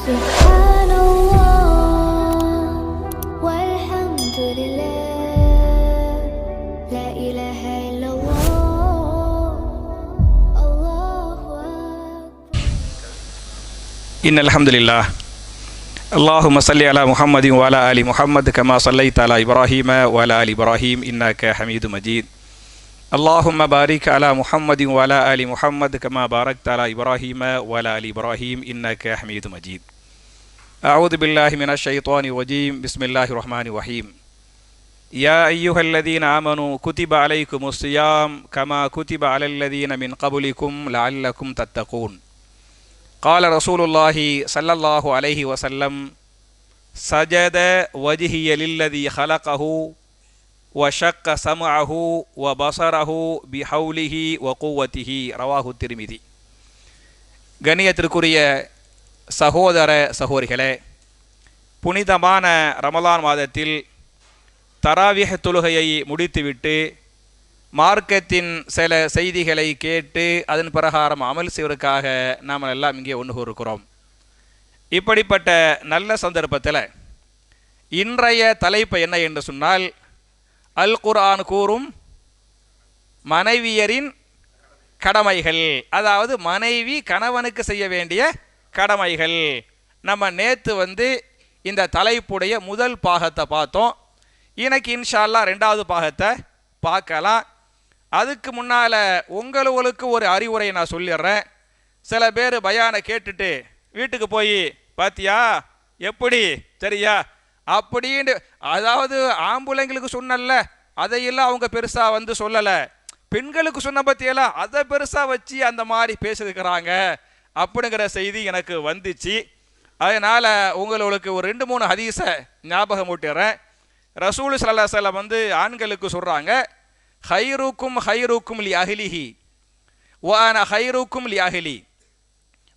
سبحان الله والحمد لله لا إله إلا الله الله أكبر. إن الحمد لله اللهم صل على محمد وعلى آل محمد كما صليت على إبراهيم وعلى آل إبراهيم إنك حميد مجيد. اللهم بارك على محمد وعلى آل محمد كما باركت على إبراهيم وعلى آل إبراهيم إنك حميد مجيد. أعوذ بالله من الشيطان الرجيم. بسم الله الرحمن الرحيم. يا أيها الذين آمنوا كتب عليكم الصيام كما كتب على الذين من قبلكم لعلكم تتقون. قال رسول الله صلى الله عليه وسلم سجد وجهي للذي خلقه وشق سمعه وبصره بحوله وقوته رواه الترمذي. கண்ணியத்திற்குரிய சகோதர சகோதரிகளே, புனிதமான ரமலான் மாதத்தில் தராவிஹ் தொழுகையை முடித்துவிட்டு மார்க்கத்தின் சில செய்திகளை கேட்டு அதன் பிரகாரம் அமல் செய்வதற்காக நாம் எல்லாம் இங்கே ஒன்று கூறுகிறோம். இப்படிப்பட்ட நல்ல சந்தர்ப்பத்தில் இன்றைய தலைப்பு என்ன என்று சொன்னால், அல் குர்ஆன் கூறும் மனைவியரின் கடமைகள், அதாவது மனைவி கணவனுக்கு செய்ய வேண்டிய கடமைகள். நம்ம நேற்று இந்த தலைப்புடைய முதல் பாகத்தை பார்த்தோம். இன்னைக்கு இன்ஷா அல்லாஹ் ரெண்டாவது பாகத்தை பார்க்கலாம். அதுக்கு முன்னால் உங்களுக்கு ஒரு அறிவுரை நான் சொல்லிடுறேன். சில பேர் பயானை கேட்டுட்டு வீட்டுக்கு போய் பாத்தியா எப்படி சரியா அப்படின்னு, அதாவது ஆம்புளைங்களுக்கு சொன்னல அதையெல்லாம் அவங்க பெருசாக சொல்லலை, பெண்களுக்கு சொன்ன பற்றியெல்லாம் அதை பெருசாக வச்சு அந்த மாதிரி பேசியிருக்கிறாங்க அப்படிங்கிற செய்தி எனக்கு வந்துச்சு. அதனால் உங்களுக்கு ஒரு 2-3 ஹதீஸை ஞாபகம் ஊட்டிடுறேன். ரசூல் ஸல்லல்லாஹு அலைஹி வஸல்லம் ஆண்களுக்கு சொல்கிறாங்க, ஹைருக்கும் ஹைருக்கும் லி அஹ்லிஹி வ அன ஹைருக்கும் லி அஹ்லி.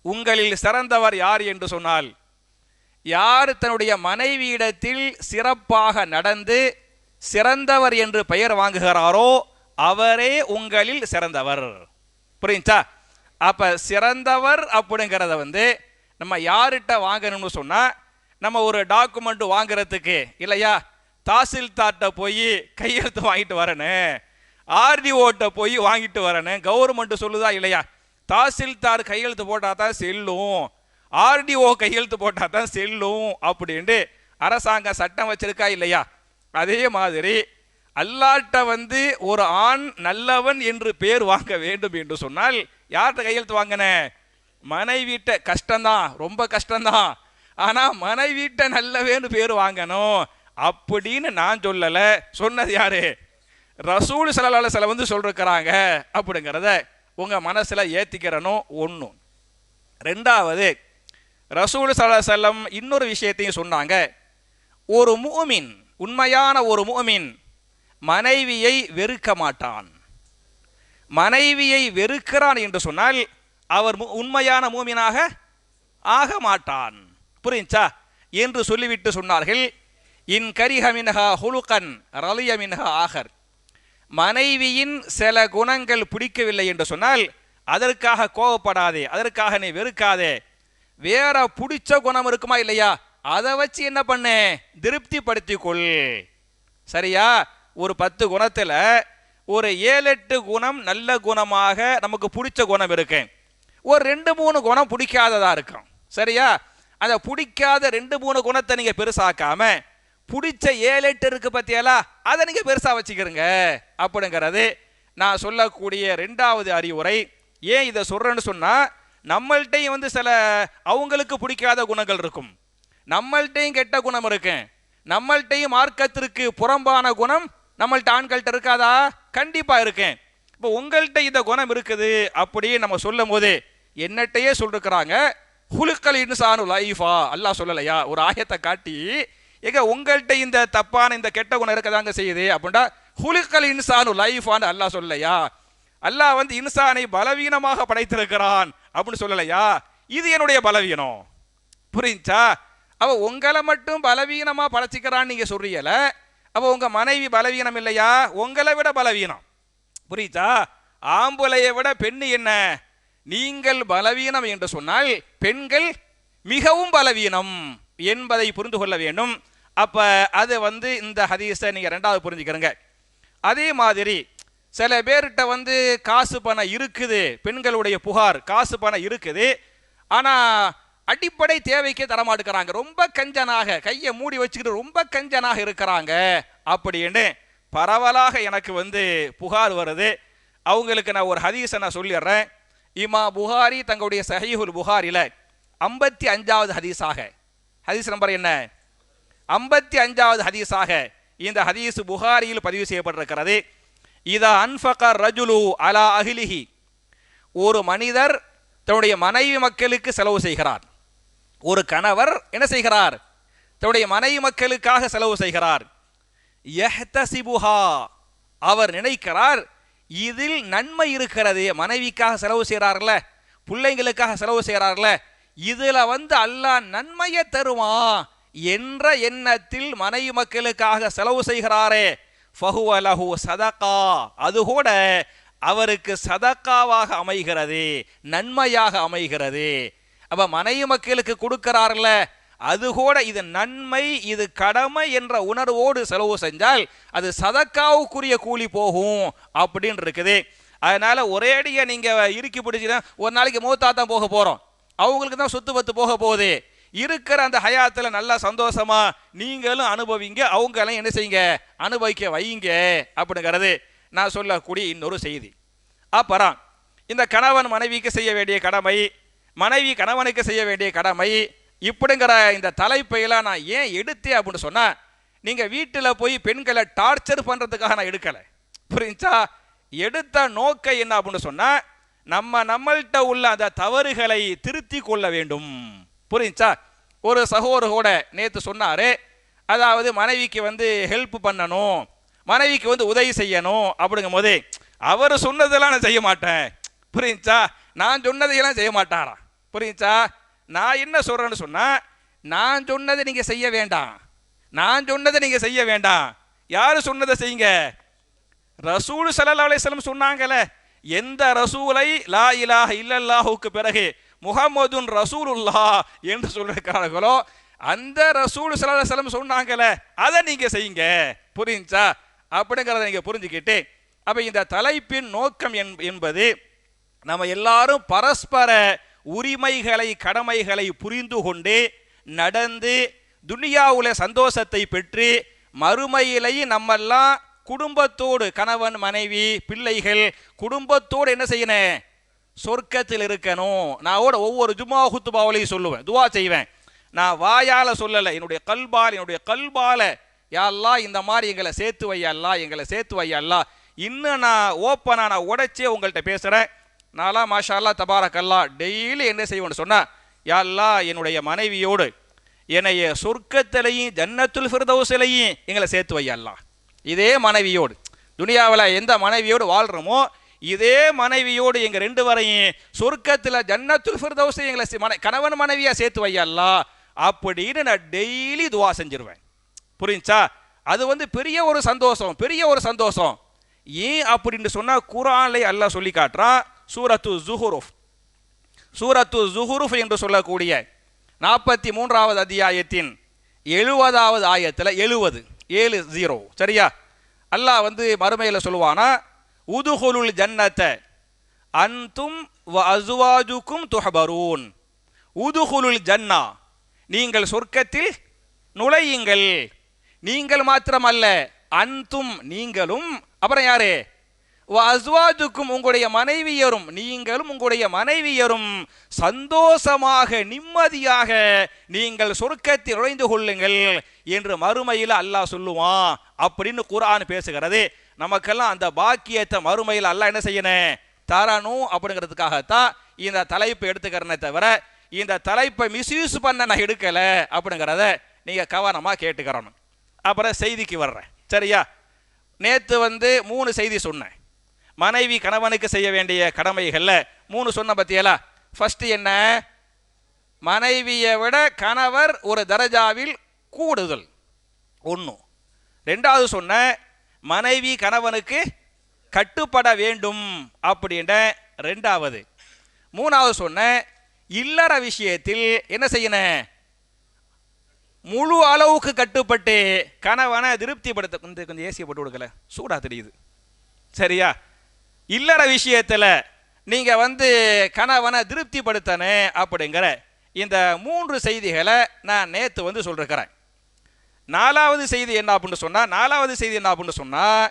உங்களில் சிறந்தவர் யார் என்று சொன்னால், யார் தன்னுடைய மனைவியிடத்தில் சிறப்பாக நடந்து சிறந்தவர் என்று பெயர் வாங்குகிறாரோ அவரே உங்களில் சிறந்தவர். புரியுச்சா? அப்போ சிறந்தவர் அப்படிங்கிறத நம்ம யார்கிட்ட வாங்கணும்னு சொன்னால், நம்ம ஒரு டாக்குமெண்ட் வாங்குறதுக்கு இல்லையா தாசில்தார்கிட்ட போய் கையெழுத்து வாங்கிட்டு வரணும், ஆர்டிஓட்ட போய் வாங்கிட்டு வரணும். கவர்மெண்ட் சொல்லுதா இல்லையா, தாசில்தார் கையெழுத்து போட்டால் தான் செல்லும், ஆர்டிஓ கையெழுத்து போட்டால் தான் செல்லும் அப்படின்ட்டு அரசாங்கம் சட்டம் வச்சிருக்கா இல்லையா? அதே மாதிரி அல்லாட்ட ஒரு ஆண் நல்லவன் என்று பேர் வாங்க வேண்டும் என்று சொன்னால் யார்கிட்ட கையெழுத்து வாங்கின? மனைவிட்ட. கஷ்டம்தான், ரொம்ப கஷ்டம்தான், ஆனால் மனைவிட்ட நல்லவேன்னு பேர் வாங்கணும் அப்படின்னு நான் சொல்லலை. சொன்னது யாரு? ரசூல் ஸல்லல்லாஹு அலைஹி வஸல்லம் சொல்லிருக்கிறாங்க அப்படிங்கிறத உங்கள் மனசில் ஏற்றிக்கிறனும். ஒன்று. ரெண்டாவது, ரசூல் ஸல்லல்லாஹு அலைஹி வஸல்லம் இன்னொரு விஷயத்தையும் சொன்னாங்க. ஒரு முஃமின், உண்மையான ஒரு முஃமின் மனைவியை வெறுக்க மாட்டான். மனைவியை வெறுக்கிறான் என்று சொன்னால் அவர் உண்மையான முஃமினாக ஆக மாட்டான். புரிஞ்சா என்று சொல்லிவிட்டு சொன்னார்கள், இன் கரிஹ மின்ஹா ஹுலுகன் ரலிய மின்ஹா ஆகர். மனைவியின் சில குணங்கள் பிடிக்கவில்லை என்று சொன்னால் அதற்காக கோபப்படாதே, அதற்காக நீ வெறுக்காதே. வேற பிடிச்ச குணம் இருக்குமா இல்லையா, அதை வச்சு என்ன பண்ணு, திருப்திப்படுத்தி கொள். சரியா? ஒரு 10 குணத்தில் ஒரு 7-8 குணம் நல்ல குணமாக நமக்கு பிடிச்ச குணம் இருக்கு, ஒரு 2-3 குணம் பிடிக்காததா இருக்கும். சரியா? அந்த பிடிக்காத 2-3 குணத்தை நீங்க பெருசாக்காம பிடிச்ச 7-8 இருக்கு பத்தியாலா, அதை நீங்க பெருசா வச்சுக்கிறங்க அப்படிங்கிறது நான் சொல்லக்கூடிய 2வது அறிவுரை. ஏன் இதை சொல்றேன்னு சொன்னா, நம்மள்ட்டையும் சில அவங்களுக்கு பிடிக்காத குணங்கள் இருக்கும், நம்மள்ட்டையும் கெட்ட குணம் இருக்கு, நம்மள்ட்டையும் மார்க்கத்திற்கு புறம்பான குணம் நம்மள்ட்ட ஆண்கள்ட்ட இருக்காதா? கண்டிப்பா இருக்கேன். இப்போ உங்கள்கிட்ட இந்த குணம் இருக்குது அப்படியே நம்ம சொல்லும் போது என்னட்டையே சொல்லிருக்கிறாங்க, ஹுலுக்கல் இன்சானு லைஃபா, அல்லாஹ் சொல்லலையா? ஒரு ஆயத்தை காட்டி எங்க உங்கள்கிட்ட இந்த தப்பான இந்த கெட்ட குணம் இருக்கதாங்க செய்யுது அப்படின்னா, ஹுலுக்கல் இன்சானு லைஃபான்னு அல்லாஹ் சொல்லலையா? அல்லாஹ் இன்சானை பலவீனமாக படைத்திருக்கிறான் அப்படின்னு சொல்லலையா? இது என்னுடைய பலவீனம். புரிஞ்சா? அவ உங்களை மட்டும் பலவீனமா படைச்சிக்கிறான்னு நீங்க சொல்றீல, அப்போ உங்க மனைவி பலவீனம் இல்லையா? உங்களை விட பலவீனம். புரியுதா? ஆம்புலையை விட பெண்ணு என்ன? நீங்கள் பலவீனம் என்று சொன்னால் பெண்கள் மிகவும் பலவீனம் என்பதை புரிந்து கொள்ள வேண்டும். அப்ப அது வந்து இந்த ஹதீஸை நீங்க ரெண்டாவது புரிஞ்சுக்கிறங்க. அதே மாதிரி சில பேர்கிட்ட வந்து காசு பணம் இருக்குது, பெண்களுடைய புகார் காசு பணம் இருக்குது, ஆனா அடிப்படை தேவைக்கே தரமாட்டுக்கிறாங்க, ரொம்ப கஞ்சனாக கையை மூடி வச்சுக்கிட்டு ரொம்ப கஞ்சனாக இருக்கிறாங்க அப்படின்னு பரவலாக எனக்கு வந்து புகார் வருது. அவங்களுக்கு நான் ஒரு ஹதீஸை நான் சொல்லிடுறேன். இமா புகாரி தங்களுடைய சஹீஹுல் புகாரில 55வது ஹதீஸாக, ஹதீஸ் நம்பர் என்ன, 55வது ஹதீஸாக இந்த ஹதீஸ் புகாரியில் பதிவு செய்யப்பட்டிருக்கிறது. இதா அன்ஃபக ரஜுலு அலா அஹ்லிஹி, ஒரு மனிதர் தன்னுடைய மனைவி மக்களுக்கு செலவு செய்கிறார். ஒரு கணவர் என்ன செய்கிறார், தன்னுடைய மனைவி மக்களுக்காக செலவு செய்கிறார். யஹ்தசிபுஹா, அவர் நினைக்கிறார் இதில் நன்மை இருக்கிறது, மனைவிக்காக செலவு செய்கிறார்ல, பிள்ளைங்களுக்காக செலவு செய்கிறார்ல, இதுல வந்து அல்லாஹ் நன்மையை தருமா என்ற எண்ணத்தில் மனைவி மக்களுக்காக செலவு செய்கிறாரே, ஃபஹுவ லஹு சதகா, அது கூட அவருக்கு சதக்காவாக அமைகிறது, நன்மையாக அமைகிறது. அப்ப மனைவி மக்களுக்கு கொடுக்கிறார்ல, அது கூட இது நன்மை, இது கடமை என்ற உணர்வோடு செலவு செஞ்சால் அது சதக்காவுக்குரிய கூலி போகும் அப்படின்னு இருக்குது. அதனால ஒரேடியா நீங்க இறுக்கி பிடிச்சினா ஒரு நாளைக்கு மூத்தாத்தான் போக போறோம், அவங்களுக்கு தான் சொத்து பத்து போக போகுது, இருக்கிற அந்த ஹயாத்துல நல்லா சந்தோஷமா நீங்களும் அனுபவிங்க, அவங்களும் என்ன செய்யுங்க, அனுபவிக்க வைங்க அப்படிங்கிறது நான் சொல்லக்கூடிய இன்னொரு செய்தி. அப்புறம் இந்த கணவன் மனைவிக்கு செய்ய வேண்டிய கடமை, மனைவி கணவனுக்கு செய்ய வேண்டிய கடமை, இப்படிங்கிற இந்த தலைப்பையெல்லாம் நான் ஏன் எடுத்தேன் அப்படின்னு சொன்னா, நீங்க வீட்டில் போய் பெண்களை டார்ச்சர் பண்றதுக்காக நான் எடுக்கல, புரிஞ்சா? எடுத்த நோக்கம் என்ன அப்படின்னு சொன்னா, நம்மள்கிட்ட உள்ள அந்த தவறுகளை திருத்தி கொள்ள வேண்டும், புரிஞ்சா? ஒரு சகோதரோட நேற்று சொன்னாரு, அதாவது மனைவிக்கு வந்து ஹெல்ப் பண்ணணும், மனைவிக்கு வந்து உதவி செய்யணும் அப்படிங்கும் போது அவர் சொன்னதெல்லாம் நான் செய்ய மாட்டேன், புரிஞ்சா? நான் சொன்னதையெல்லாம் செய்ய மாட்டாரா, புரிஞ்சா? நான் என்ன சொல்றேன்னு சொன்னா, நான் சொன்னதை நீங்க செய்ய வேண்டாம், நான் சொன்னதை நீங்க செய்ய வேண்டாம், யாரு சொன்னதை செய்யுங்க. ரசூல் ஸல்லல்லாஹு அலைஹி வஸல்லம் சொன்னாங்கல்ல, எந்த ரசூலை லா இலாஹ இல்லல்லாஹுக்கு பிறகு முஹம்மதுன் ரசூலுல்லாஹ் என்று சொல்லிருக்கிறார்களோ அந்த ரசூல் ஸல்லல்லாஹு அலைஹி வஸல்லம் சொன்னாங்கல்ல, அதை நீங்க செய்யுங்க, புரிஞ்சா? அப்படிங்கிறத நீங்க புரிஞ்சுக்கிட்டு, அப்ப இந்த தலைப்பின் நோக்கம் என்பது நம்ம எல்லாரும் பரஸ்பர உரிமைகளை கடமைகளை புரிந்து கொண்டு நடந்து துனியாவுல சந்தோஷத்தை பெற்று மறுமையிலேயே நம்மெல்லாம் குடும்பத்தோடு, கணவன் மனைவி பிள்ளைகள் குடும்பத்தோடு என்ன செய்யணும், சொர்க்கத்தில் இருக்கணும். நான் ஒவ்வொரு ஜும்மா குத்துபாவிலையும் சொல்லுவேன், துவா செய்வேன். நான் வாயால சொல்லலை, என்னுடைய கல்பால யா அல்லாஹ் இந்த மாதிரி எங்களை சேர்த்து வையல்லா, எங்களை சேர்த்து வையல்லா. இன்னும் நான் ஓப்பனா நான் உடைச்சே உங்கள்கிட்ட பேசுறேன். நான்லாம் மாஷா அல்லாஹ் தபாரக்கல்லா டெய்லி என்ன செய்வேன்னு சொன்னா, யா அல்லாஹ் என்னுடைய மனைவியோடு என்னைய சொர்க்கத்திலையும் ஜன்னத்துல் ஃபிர்தௌஸிலையும் எங்களை சேர்த்து வையல்லா. இதே மனைவியோடு துனியாவில் எந்த மனைவியோடு வாழ்றோமோ இதே மனைவியோடு எங்க ரெண்டு வரையும் சொர்க்கத்தில் ஜன்னத்துல் ஃபிர்தௌஸ் எங்களை கணவன் மனைவியா சேர்த்து வையல்லா அப்படின்னு நான் டெய்லி துவா செஞ்சிருவேன், புரிஞ்சா? அது வந்து பெரிய ஒரு சந்தோஷம், பெரிய ஒரு சந்தோஷம். ஏன் அப்படின்னு சொன்னா, குர்ஆன்ல அல்லாஹ் சொல்லி காட்டுறான், சூரத்து ஜுஹுருஃப் என்று சொல்லக்கூடிய 43வது அத்தியாயத்தின் 70வது ஆயத்தில் 70 சரியா, அல்லாஹ் வந்து மறுமையில் சொல்லுவானா, உதுகுலுல் ஜன்னத அன்தும் வ அஸ்வாஜுக்கும் துஹபரூன். உதுகுலுல் ஜன்னா, நீங்கள் சொர்க்கத்தில் நுழையுங்கள், நீங்கள் மாத்திரமல்ல, அன்தும் நீங்களும், அப்புறம் யாரு, வ அஸ்வாஜுக்கும் உங்களுடைய மனைவியரும், நீங்களும் உங்களுடைய மனைவியரும் சந்தோஷமாக நிம்மதியாக நீங்கள் சொர்க்கத்தில் நுழைந்து கொள்ளுங்கள் என்று மறுமையில் அல்லாஹ் சொல்லுவான் அப்படின்னு குர்ஆன் பேசுகிறது. நமக்கெல்லாம் அந்த பாக்கியத்தை மறுமையில் அல்லாஹ் என்ன செய்யணும், தரணும். அப்படிங்கிறதுக்காகத்தான் இந்த தலைப்பை எடுத்துக்கிறனே தவிர இந்த தலைப்பை மிஸ்யூஸ் பண்ண நான் எடுக்கல அப்படிங்கிறத நீங்க கவனமா கேட்டுக்கிறணும். அப்புறம் செய்திக்கு வர்றேன், சரியா? நேற்று வந்து 3 செய்தி சொன்னேன். மனைவி கணவனுக்கு செய்ய வேண்டிய கடமைகள்ல 3 சொன்ன பத்தியலா. ஃபர்ஸ்ட் என்ன, மனைவியை விட கணவர் ஒரு தரஜாவில் கூடுதல் 1. 2வது சொன்ன, மனைவி கணவனுக்கு கட்டுப்பட வேண்டும் அப்படின்ற 2வது. 3வது சொன்ன, இல்லற விஷயத்தில் என்ன செய்யணும்? முழு அளவுக்கு கட்டுப்பட்டு கணவனை திருப்திப்படுத்த. கொஞ்சம் ஏசியை போட்டு கொடுக்கல, சூடா தெரியுது. சரியா? இல்லற விஷயத்தில் நீங்கள் கணவனை திருப்திப்படுத்தணும் அப்படிங்கிற இந்த 3 செய்திகளை நான் நேற்று சொல்லிருக்கிறேன். நாலாவது செய்தி என்ன அப்படின்னு சொன்னால்,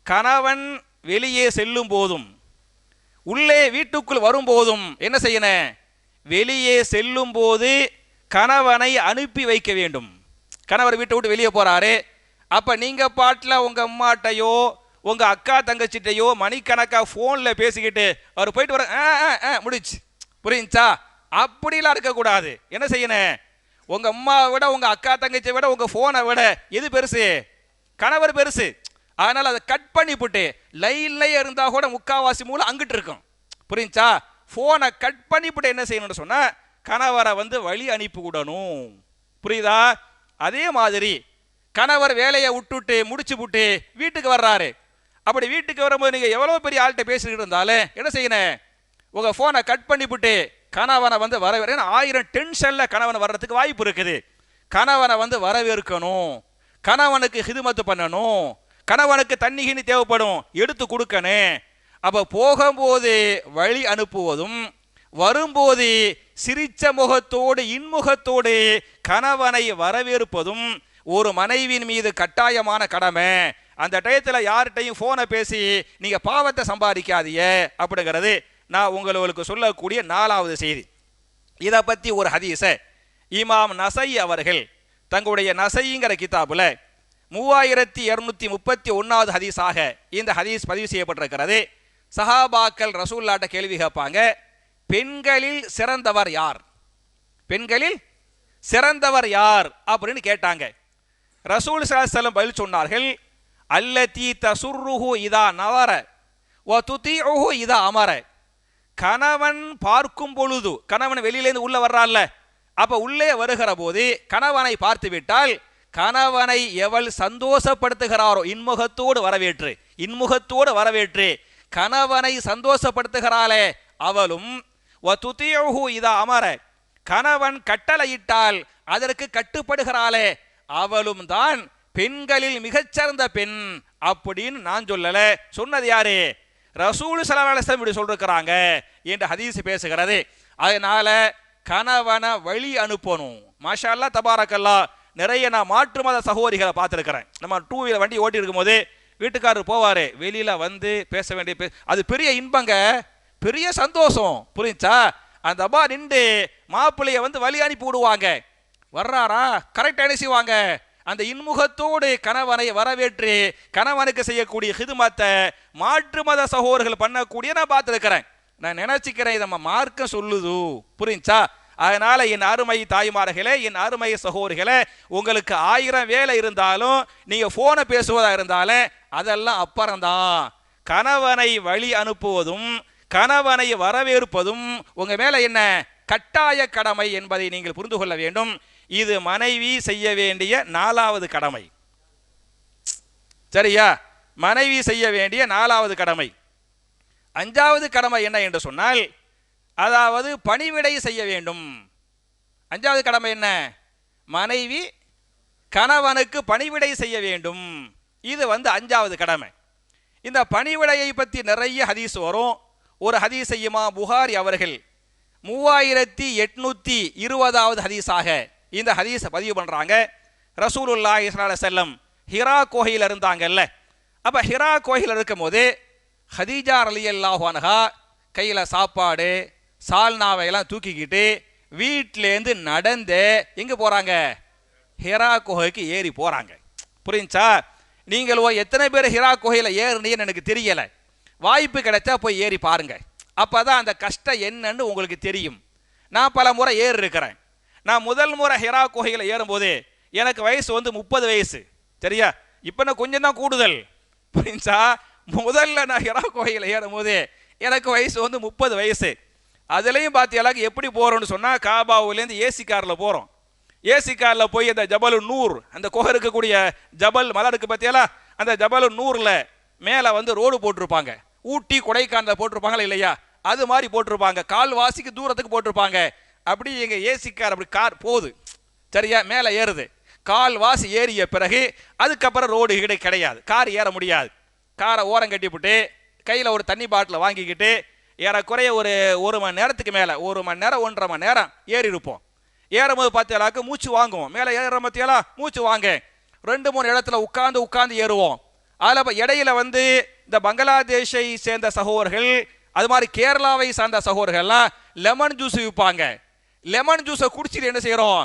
கணவன் வெளியே செல்லும் போதும் உள்ளே வீட்டுக்குள் வரும்போதும் என்ன செய்யணும்? வெளியே செல்லும் போது கணவனை அனுப்பி வைக்க வேண்டும். கணவர் வீட்டை விட்டு வெளியே போறாரு, அப்ப நீங்க பாட்டில் உங்க அம்மாட்டையோ உங்க அக்கா தங்கச்சிட்டையோ மணிக்கணக்கா போன்ல பேசிக்கிட்டு அவர் போயிட்டு வர முடிச்சு, புரியுச்சா? அப்படிலாம் இருக்கக்கூடாது. என்ன செய்யணும்? உங்க அம்மாவை விட உங்க அக்கா தங்கச்சியை விட உங்க போனை விட எது பெருசு? கணவர் பெருசு. அதனால அதை கட் பண்ணி போட்டு லைன்லயே இருந்தா கூட முக்காவாசி மூலம் அங்கிட்டு இருக்கும், புரியுச்சா? போனை கட் பண்ணி போட்டு என்ன செய்யணும்னு சொன்னா கணவரை வழி அனுப்பி விடணும், புரியுதா? அதே மாதிரி கணவர் வேலையை விட்டுட்டு முடிச்சு விட்டு வீட்டுக்கு வர்றாரு. அப்படி வீட்டுக்கு வரும்போது நீங்க எவ்வளவு பெரிய ஆள்கிட்ட பேசிக்கிட்டு இருந்தாலும் என்ன செய்யணும்? உங்க போனை கட் பண்ணி விட்டு கணவனை வரவேற்க. 1000 டென்ஷன்ல கணவன் வர்றதுக்கு வாய்ப்பு இருக்குது. கணவனை வரவேற்கணும், கணவனுக்கு ஹிதுமத்து பண்ணணும், கணவனுக்கு தண்ணி கிணி தேவைப்படும் எடுத்து கொடுக்கணும். அப்ப போகும்போது வழி அனுப்புவதும் வரும்போது சிரிச்ச முகத்தோடு இன்முகத்தோடு கணவனை வரவேற்பதும் ஒரு மனைவியின் மீது கட்டாயமான கடமை. அந்த டயத்தில் யார்கிட்டையும் போனை பேசி நீங்க பாவத்தை சம்பாதிக்காதீங்க அப்படிங்கிறது நான் உங்களுக்கு சொல்லக்கூடிய 4வது செய்தி. இதை பத்தி ஒரு ஹதீஸை இமாம் நசை அவர்கள் தங்களுடைய நசைங்கிற கிதாபுல 3231வது ஹதீஸாக இந்த ஹதீஸ் பதிவு செய்யப்பட்டிருக்கிறது. சஹாபாக்கள் ரசூலுல்லாஹ்ட்ட கேள்வி கேட்பாங்க, பெண்களில் சிறந்தவர் யார்? பெண்களில் சிறந்தவர் யார் அப்படின்னு கேட்டாங்க. ரசூல் ஸல்லல்லாஹு அலைஹி வஸல்லம் பதில் சொன்னார்கள், அல்லதி தசுர்ருஹு இதா நவர வ துதீஉஹு இதா அமர. கணவன் பார்க்கும் பொழுது, கணவன் வெளியிலேருந்து உள்ள வர்றான்ல, அப்ப உள்ளே வருகிற போது கணவனை பார்த்து விட்டால் கணவனை எவள் சந்தோஷப்படுத்துகிறாரோ இன்முகத்தோடு வரவேற்று கணவனை சந்தோஷப்படுத்துகிறாளே அவளும், இதா அமர, கணவன் கட்டளையிட்டால் அதற்கு கட்டுப்படுகிறாளே அவளும் தான் பெண்களில் மிகச்சிறந்த பெண் அப்படின்னு நான் சொல்லல. சொன்னது யாரு? ரசூல் ஸல்லல்லாஹு அலைஹி வஸல்லம் இப்படி சொல்லிருக்கிறாங்க என்று ஹதீஸ் பேசுகிறது. அதனால கணவனை வழி அனுப்பணும். மாஷா அல்லாஹ் தபாரக்கல்லாஹ். நிறைய நான் மாற்று மத சகோதரிகளை பார்த்துருக்கிறேன். நம்ம 2 வீலர் வண்டி ஓட்டி இருக்கும் போது வீட்டுக்காரர் போவாரு, வெளியில பேச வேண்டிய அது பெரிய இன்பங்க, பெரிய சந்தோஷம், புரியுச்சா? அந்த அப்பா நின்று மாப்பிள்ளைய வழி அனுப்பி விடுவாங்க. வர்றாரா கரெக்டா என்ன செய்வாங்க? அந்த இன்முகத்தோடு கணவனை வரவேற்று கணவனுக்கு செய்யக்கூடிய ஹிதுமத்தை மாற்று மத சகோதரர்கள் பண்ணக்கூடிய நான் பார்த்துருக்கிறேன். நான் நினைச்சுக்கிறேன் நம்ம மார்க்கம் சொல்லுது, புரியுச்சா? அதனால என் அருமை தாய்மார்களே, என் அருமை சகோதரிகளே, உங்களுக்கு 1000 வேலை இருந்தாலும் நீங்க போனை பேசுவதா இருந்தாலும் அதெல்லாம் அப்புறம்தான். கணவனை வழி அனுப்புவதும் கணவனை வரவேற்பதும் உங்க மேல என்ன கட்டாய கடமை என்பதை நீங்கள் புரிந்து கொள்ள வேண்டும். இது மனைவி செய்ய வேண்டிய 4வது கடமை. சரியா? மனைவி செய்ய வேண்டிய 4வது கடமை. 5வது கடமை என்ன என்று சொன்னால், அதாவது பணிவிடை செய்ய வேண்டும். 5வது கடமை என்ன? மனைவி கணவனுக்கு பணிவிடை செய்ய வேண்டும். இது 5வது கடமை. இந்த பணிவிடையை பற்றி நிறைய ஹதீஸ் வரும். ஒரு ஹதீஸை இமாம் புகாரி அவர்கள் 3820வது ஹதீஸாக இந்த ஹதீஸை பதிவு பண்றாங்க. ரசூலுல்லாஹி ஸல்லல்லாஹு அலைஹி வஸல்லம் ஹிரா கோயில் இருந்தாங்கல்ல, அப்ப ஹிரா கோயில் இருக்கும் போது ஹதீஜா ரலியல்லாஹு அன்ஹா கையில சாப்பாடு சால்னாவை எல்லாம் தூக்கிக்கிட்டு வீட்டிலேருந்து நடந்து எங்க போறாங்க? ஹிரா குகைக்கு ஏறி போறாங்க. புரியுச்சா? நீங்களோ எத்தனை பேர் ஹிரா குகையில ஏறுனீங்கன்னு எனக்கு தெரியல. வாய்ப்பு கிடைச்சா போய் ஏறி பாருங்க, அப்பதான் அந்த கஷ்டம் என்னன்னு உங்களுக்கு தெரியும். நான் பல முறை ஏறி இருக்கிறேன். நான் முதல் முறை ஹிரா குகையில ஏறும்போது எனக்கு வயசு 30 வயசு. சரியா? இப்ப நான் கொஞ்சம் தான் கூடுதல், புரியுச்சா? முதல்ல நான் ஹிரா குகையில ஏறும்போது எனக்கு வயசு 30 வயசு. அதுலயும் பாத்தியாலாக்கு எப்படி போறோம்னு சொன்னா, காபாவிலேருந்து ஏசி கார்ல போறோம். ஏசி கார்ல போய் அந்த ஜபலு நூர், அந்த குகை இருக்கக்கூடிய ஜபல் மலை இருக்கு பாத்தியாலா, அந்த ஜபலு நூர்ல மேல ரோடு போட்டிருப்பாங்க. ஊட்டி கொடைக்கானல போட்டிருப்பாங்களா இல்லையா? அது மாதிரி போட்டிருப்பாங்க, கால்வாசிக்கு தூரத்துக்கு போட்டிருப்பாங்க. அப்படி எங்க ஏசி கார் அப்படி கார் போகுது, சரியா, மேலே ஏறுது. கால்வாசி ஏறிய பிறகு அதுக்கப்புறம் ரோடு கிடையாது, கார் ஏற முடியாது. காரை ஓரம் கட்டிவிட்டு கையில் ஒரு தண்ணி பாட்டில் வாங்கிக்கிட்டு ஏறக்குறைய ஒரு மணி நேரத்துக்கு மேலே, 1 மணி நேரம் 1.5 மணி நேரம் ஏறி இருப்போம். ஏறும்போது பார்த்தாலாக்கு மூச்சு வாங்குவோம். மேலே ஏற மத்தியெல்லாம் மூச்சு வாங்க 2-3 இடத்துல உட்கார்ந்து ஏறுவோம். அதில் இடையில இந்த பங்களாதேஷை சேர்ந்த சகோதரர்கள், அது மாதிரி கேரளாவை சார்ந்த சகோதரர்கள்லாம் லெமன் ஜூஸ் விற்பாங்க. லெமன் ஜூஸை குடிச்சிட்டு என்ன செய்கிறோம்,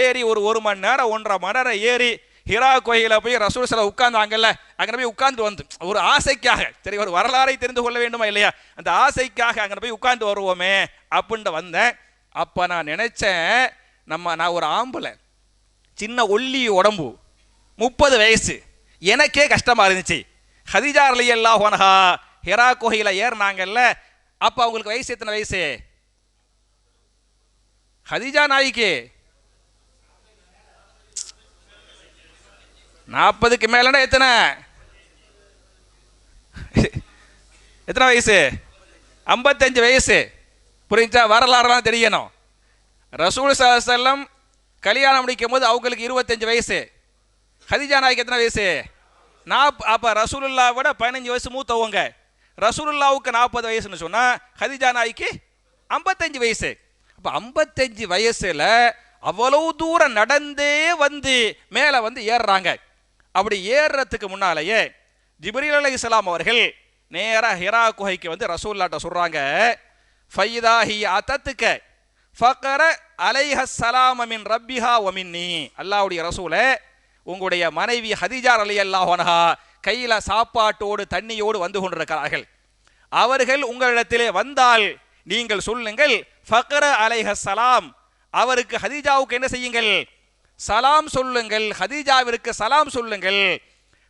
ஏறி ஒரு மணி நேரம் 1.5 மணி நேரம் ஏறி ஹிரா கோயில போய் ரசூல் ஸல்லல்லாஹு உட்கார்ந்தாங்கல்ல, அங்கே போய் உட்கார்ந்து வந்து ஒரு ஆசைக்காக, சரி ஒரு வரலாறை தெரிந்து கொள்ள வேண்டுமா இல்லையா, அந்த ஆசைக்காக அங்கே போய் உட்கார்ந்து வருவோமே அப்படின்ட்டு வந்தேன். அப்போ நான் நினைச்சேன், நான் ஒரு ஆம்பளை, சின்ன ஒல்லி உடம்பு, 30 வயசு, எனக்கே கஷ்டமா இருந்துச்சு. ஹதீஜா ரலியல்லாஹு அன்ஹா ஹிரா கோயில ஏறினாங்கல்ல, அப்போ அவங்களுக்கு வயசு எத்தனை வயசு? ஹதீஜா நாய்க்கு 40க்கு மேலனா எத்தனை வயசு? 55 வயசு. புரிஞ்சா? வரலாறுலாம் தெரியணும். ரசூல் ஸல்லல்லாஹு அலைஹி வஸல்லம் கல்யாணம் முடிக்கும் போது அவங்களுக்கு 25 வயசு. ஹதீஜா நாய்க்கு எத்தனை வயசு? அப்போ ரசூலுல்லாஹ் விட 15 வயசு மூத்தவங்க. ரசூலுல்லாவுக்கு 40 வயசுன்னு சொன்னா ஹதீஜா நாய்க்கு 55 வயசு. அப்போ 55 வயசுல அவ்வளவு தூரம் நடந்தே மேலே ஏறுறாங்க. அப்படி ஏறுறதுக்கு முன்னாலேயே ஜிப்ரீல் அலைஹிஸ்ஸலாம் அவர்கள் நேராக ஹிரா குகைக்கு ரசூலுல்லாஹ்ட்ட சொல்றாங்க, ஃபைதா ஹி அதத்துக்க ஃபக்ர அலைஹஸ் ஸலாம் மின் ரப்பிஹா வ மின்னி. அல்லாஹ்வுடைய ரசூலே, உங்களுடைய மனைவி ஹதீஜா ரலியல்லாஹு அன்ஹா கையில சாப்பாட்டோடு தண்ணியோடு வந்து கொண்டிருக்கிறார்கள். அவர்கள் உங்களிடத்திலே வந்தால் நீங்கள் சொல்லுங்கள், ஃபக்ர அலைஹஸ் ஸலாம், அவருக்கு ஹதீஜாவுக்கு என்ன செய்யுங்கள், சலாம் சொல்லுங்கள், ஹதீஜாவிற்கு சலாம் சொல்லுங்கள்.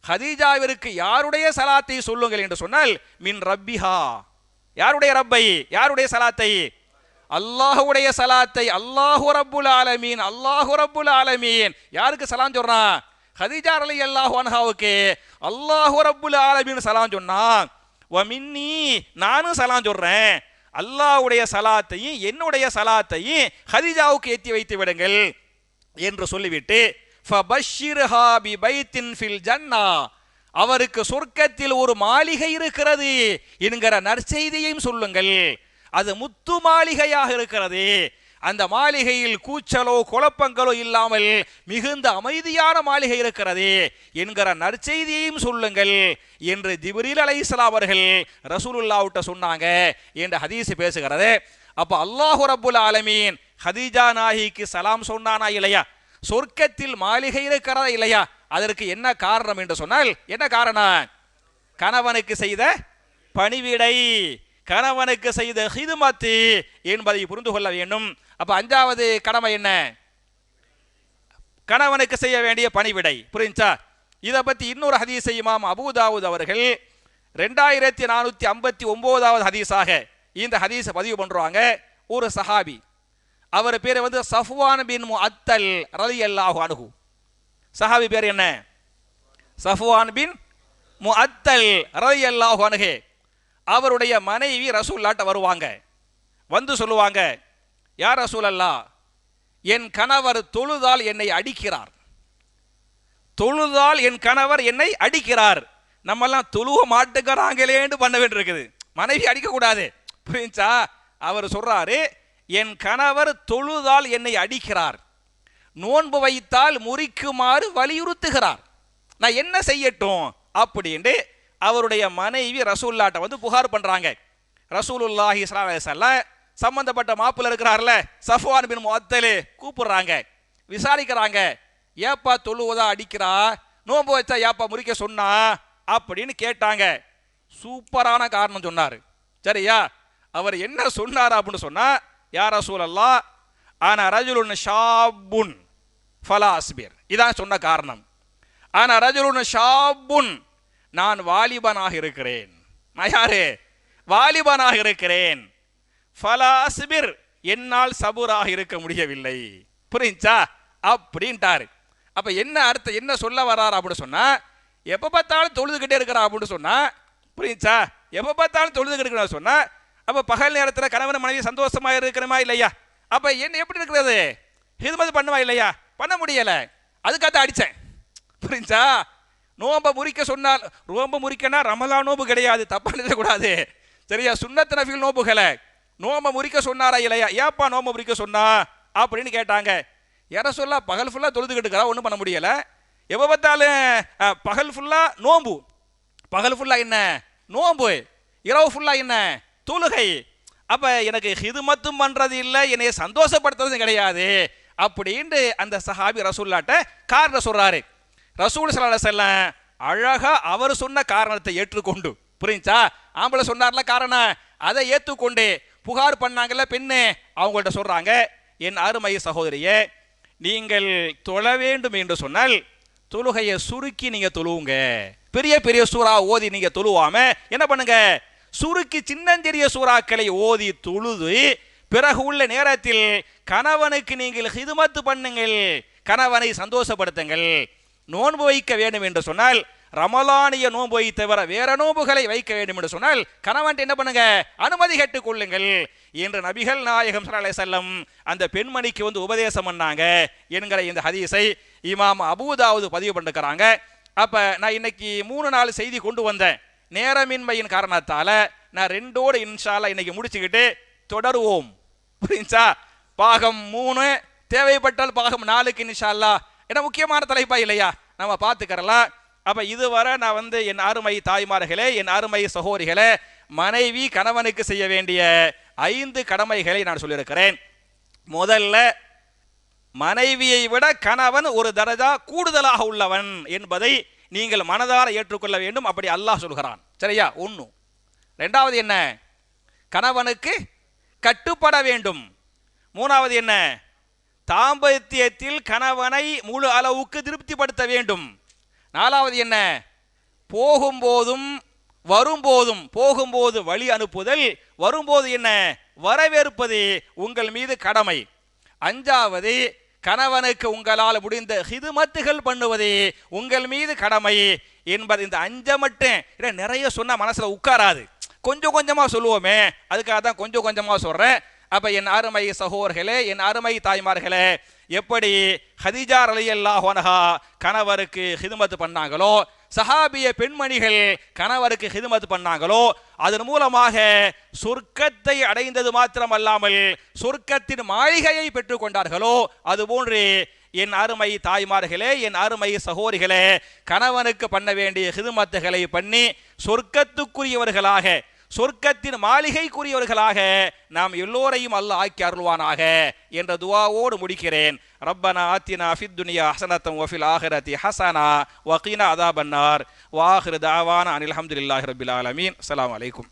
ஹதீஜாவிற்கு யாருடைய சலாத்தை சொல்லுங்கள் என்று சொன்னால், மின் ரப்பிஹா, யாருடைய ரப்பை, யாருடைய சலாத்தை, அல்லாஹ்வுடைய சலாத்தை. அல்லாஹு ரப்புல் ஆலமீன், அல்லாஹு ரப்புல் ஆலமீன். யாருக்கு சலாம் சொல்றான்? ஹதீஜா ரலியல்லாஹு அன்ஹாவுக்கு அல்லாஹு ரப்புல் ஆலமீன் சலாம் சொன்னான். வ மின்னி, நானும் சலாம் சொல்றேன். அல்லாஹ்வுடைய சலாத்தையும் என்னுடைய சலாத்தையும் ஹதீஜாவுக்கு ஏற்றி வைத்து விடுங்கள் என்று சொல்லிவிட்டு, ஃபபஷ்ஷிர்ஹா பிபைத்தின் ஃபில் ஜன்னா, அவருக்கு சொர்க்கத்தில் ஒரு மாளிகை இருக்கிறது என்கிற நற்செய்தியையும் சொல்லுங்கள். அது முத்து மாளிகையாக இருக்கிறது. அந்த மாளிகையில் கூச்சலோ குழப்பங்களோ இல்லாமல் மிகுந்த அமைதியான மாளிகை இருக்கிறது என்கிற நற்செய்தியையும் சொல்லுங்கள் என்று ஜிப்ரீல் அலைஹிஸ்ஸலாம் அவர்கள் ரசூலுல்லாஹ்விட்ட சொன்னாங்க என்று ஹதீஸ் பேசுகிறது. அப்போ அல்லாஹு ரப்புல் ஆலமீன் ஹதீஜா நாயிக்கு சலாம் சொன்னானா இல்லையா? சொர்க்கத்தில் மாளிகை இருக்கிறதா இல்லையா? அதற்கு என்ன காரணம் என்று சொன்னால், என்ன காரணம்? கணவனுக்கு செய்த பணிவிடை, கணவனுக்கு செய்த ஹிதுமத்து என்பதை புரிந்து கொள்ள வேண்டும். அப்ப 5வது கடமை என்ன? கணவனுக்கு செய்ய வேண்டிய பணிவிடை. புரிஞ்சா? இதை பத்தி இன்னொரு ஹதீஸ் இமாம் அபூ தாவூத் அவர்கள் 2459வது ஹதீஸாக இந்த ஹதீஸை பதிவு பண்றாங்க. ஒரு சஹாபி, அவர் பேர் சஃப்வான் பின் முஅத்தல் ரலியல்லாஹு அன்ஹு. சஹாபி பேர் என்ன? சஃப்வான் பின் முஅத்தல் ரலியல்லாஹு அன்ஹு. அவருடைய மனைவி ரசூலுல்லாஹ்ட்ட வருவாங்க, சொல்லுவாங்க, யா ரசூலல்லாஹ், என் கணவர் தொழுதால் என்னை அடிக்கிறார், தொழுதால் என் கணவர் என்னை அடிக்கிறார். நம்மெல்லாம் தொழுவ மாட்டுக்கிறாங்களேன்னு பண்ண வேண்டியிருக்குது, மனைவி அடிக்கக்கூடாது. புரிஞ்சா? அவர் சொல்றாரு, என் கணவர் தொழுதால் என்னை அடிக்கிறார், நோன்பு வைத்தால் முறிக்குமாறு வலியுறுத்துகிறார், நான் என்ன செய்யட்டும் அப்படின்ட்டு அவருடைய மனைவி ரசூலுல்லாஹ்ட்ட புகார் பண்றாங்க. ரசூலுல்லாஹி ஸல்லல்லாஹு அலைஹி வஸல்லம் சம்பந்தப்பட்ட மாப்பிள்ள இருக்கிறார்ல சஃப்வான் பின் முஅத்தல் கூப்பிடுறாங்க, விசாரிக்கிறாங்க, ஏப்பா தொழுவதா அடிக்கிறா, நோன்பு வச்சா ஏப்பா முறிக்க சொன்னா அப்படின்னு கேட்டாங்க. சூப்பரான காரணம் சொன்னார். சரியா? அவர் என்ன சொன்னார் அப்படின்னு சொன்னா, யா ரசூலல்லாஹ், ஆனா ரஜுலுன் ஷாபுன் ஃபலா அஸ்பிர், இதான் சொன்ன காரணம். ஆனா ரஜுலுன் ஷாபுன், நான் வாலிபனாக இருக்கிறேன். நான் யாரு? வாலிபனாக இருக்கிறேன். ஃபலா அஸ்பிர், என்னால் சபூராக இருக்க முடியவில்லை. புரிஞ்சா? அப்படின்ட்டாரு. அப்ப என்ன அர்த்தம், என்ன சொல்ல வர்றாரு அப்படின்னு சொன்னா, எப்ப பார்த்தாலும் தொழுதுகிட்டே இருக்கிறா அப்படின்னு சொன்னா, புரிஞ்சா? எப்ப பார்த்தாலும் தொழுதுகிட்டு இருக்கிறா சொன்னா, அப்போ பகல் நேரத்தில் கணவன் மனைவி சந்தோஷமாக இருக்கிறமா இல்லையா? அப்போ என்ன எப்படி இருக்கிறது? ஹிதுமத் பண்ணுவா இல்லையா? பண்ண முடியலை, அதுக்காக அடித்தேன். புரிஞ்சா? நோம்பை முறிக்க சொன்னால், நோம்பு முறிக்கனா ரமலா நோம்பு கிடையாது, தப்பாக எழுதக்கூடாது சரியா? சுன்னத் நஃபில் நோம்புகளை நோம்பை முறிக்க சொன்னாரா இல்லையா? ஏப்பா நோம்பை முறிக்க சொன்னா அப்படின்னு கேட்டாங்க. யார சொல்ல பகல் ஃபுல்லாக தொழுதுகிட்டு இருக்கிறா, ஒன்றும் பண்ண முடியலை. எப்போ பார்த்தாலும் பகல் ஃபுல்லாக நோம்பு, பகல் ஃபுல்லாக என்ன நோம்பு, இரவு ஃபுல்லாக என்ன தொழுகை. அப்போ எனக்கு ஹிதுமத்தும் பண்ணுறது இல்லை, என்னைய சந்தோஷப்படுத்துறதும் கிடையாது அப்படின்ட்டு அந்த சஹாபி ரசூல்லாட்ட காரணம் சொல்கிறாரு. ரசூல் ஸல்லல்லாஹு அலைஹி வஸல்லம் அழகா அவர் சொன்ன காரணத்தை ஏற்றுக்கொண்டு, புரிஞ்சா? ஆம்பளை சொன்னார்ல காரணம், அதை ஏற்றுக்கொண்டு புகார் பண்ணாங்கல்ல பெண்ணு, அவங்கள்ட்ட சொல்கிறாங்க, என் அருமை சகோதரியே, நீங்கள் தொழ வேண்டும் என்று சொன்னால் தொழுகையை சுருக்கி நீங்கள் தொழுவுங்க. பெரிய பெரிய சூறா ஓதி நீங்கள் தொழுவாம என்ன பண்ணுங்க, சுருக்கி சின்னஞ்சிறிய சூறாக்களை ஓதி தொழுது பிறகு உள்ள நேரத்தில் கணவனுக்கு நீங்கள் ஹிதுமத்து பண்ணுங்கள், கணவனை சந்தோஷப்படுத்துங்கள். நோன்பு வைக்க வேண்டும் என்று சொன்னால் ரமலானிய நோன்பு தவிர வேற நோன்புகளை வைக்க வேண்டும் என்று சொன்னால் கணவன் என்ன பண்ணுங்க, அனுமதி கேட்டுக் கொள்ளுங்கள் என்று நபிகள் நாயகம் ஸல்லல்லாஹு அலைஹி வஸல்லம் அந்த பெண்மணிக்கு வந்து உபதேசம் பண்ணாங்க என்கிற இந்த ஹதீஸை இமாம் அபூதாவுது பதிவு பண்ணிருக்கிறாங்க. அப்ப நான் இன்னைக்கு 3-4 செய்தி கொண்டு வந்தேன். நேரமின்மையின் காரணத்தால நான் 2ஓடு இன்ஷா அல்லாஹ் இன்னைக்கு முடிச்சுக்கிட்டு தொடருவோம். புரிஞ்சா? பாகம் 3 தேவைப்பட்டால் பாகம் 4க்கு இன்ஷா அல்லாஹ். ஏன்னா முக்கியமான தலைப்பா இல்லையா, நம்ம பார்த்துக்கிறலாம். அப்ப இதுவரை நான் வந்து என் அருமை தாய்மார்களே, என் அருமை சகோதரிகளே, மனைவி கணவனுக்கு செய்ய வேண்டிய 5 கடமைகளை நான் சொல்லியிருக்கிறேன். முதல்ல, மனைவியை விட கணவன் ஒரு தரஜா கூடுதலாக உள்ளவன் என்பதை நீங்கள் மனதார ஏற்றுக்கொள்ள வேண்டும். அப்படி அல்லாஹ் சொல்கிறான், சரியா? 1. 2வது என்ன, கணவனுக்கு கட்டுப்பட வேண்டும். 3வது என்ன, தாம்பத்தியத்தில் கணவனை முழு அளவுக்கு திருப்திப்படுத்த வேண்டும். 4வது என்ன, போகும்போதும் வரும்போதும், போகும்போது வழி அனுப்புதல், வரும்போது என்ன வரவேற்பது உங்கள் மீது கடமை. 5வது, கணவனுக்கு உங்களால் முடிந்த ஹிதுமத்துகள் பண்ணுவது உங்கள் மீது கடமை என்பது. இந்த 5 மட்டும் நிறைய சொன்ன மனசுல உட்காராது, கொஞ்சம் கொஞ்சமா சொல்லுவோமே, அதுக்காக தான் கொஞ்சம் கொஞ்சமா சொல்றேன். அப்ப என் அருமை சகோதரர்களே, என் அருமை தாய்மார்களே, எப்படி ஹதீஜா ரலியல்லாஹு அன்ஹா கணவருக்கு ஹிதுமத் பண்ணாங்களோ, சஹாபிய பெண்மணிகள் கணவருக்கு ஹிதுமத் பண்ணாங்களோ, அதன் மூலமாக சொர்க்கத்தை அடைந்தது மாத்திரமல்லாமல் சொர்க்கத்தின் மாளிகையை பெற்றுக் கொண்டார்களோ, அதுபோன்று என் அருமை தாய்மார்களே, என் அருமை சகோதரிகளே, கணவனுக்கு பண்ண வேண்டிய ஹிதுமத்துகளை பண்ணி சொர்க்கத்துக்குரியவர்களாக, சொர்க்கத்தின் மாளிகைக்குரியவர்களாக நாம் எல்லோரையும் அல்லாஹ் ஆக்கி அருள்வானாக என்ற துஆவோடு முடிக்கிறேன். ரப்பனா ஆத்தினா ஃபித் துன்யா ஹஸனத்தன் வ ஃபில் ஆখিরাতি ஹஸனா வ கீனா அஸாபன்னார் வ ஆகிரு தஅவானா அனில் ஹம்துலில்லாஹி ரப்பில் ஆலமீன். அஸ்ஸலாமு அலைக்கும்.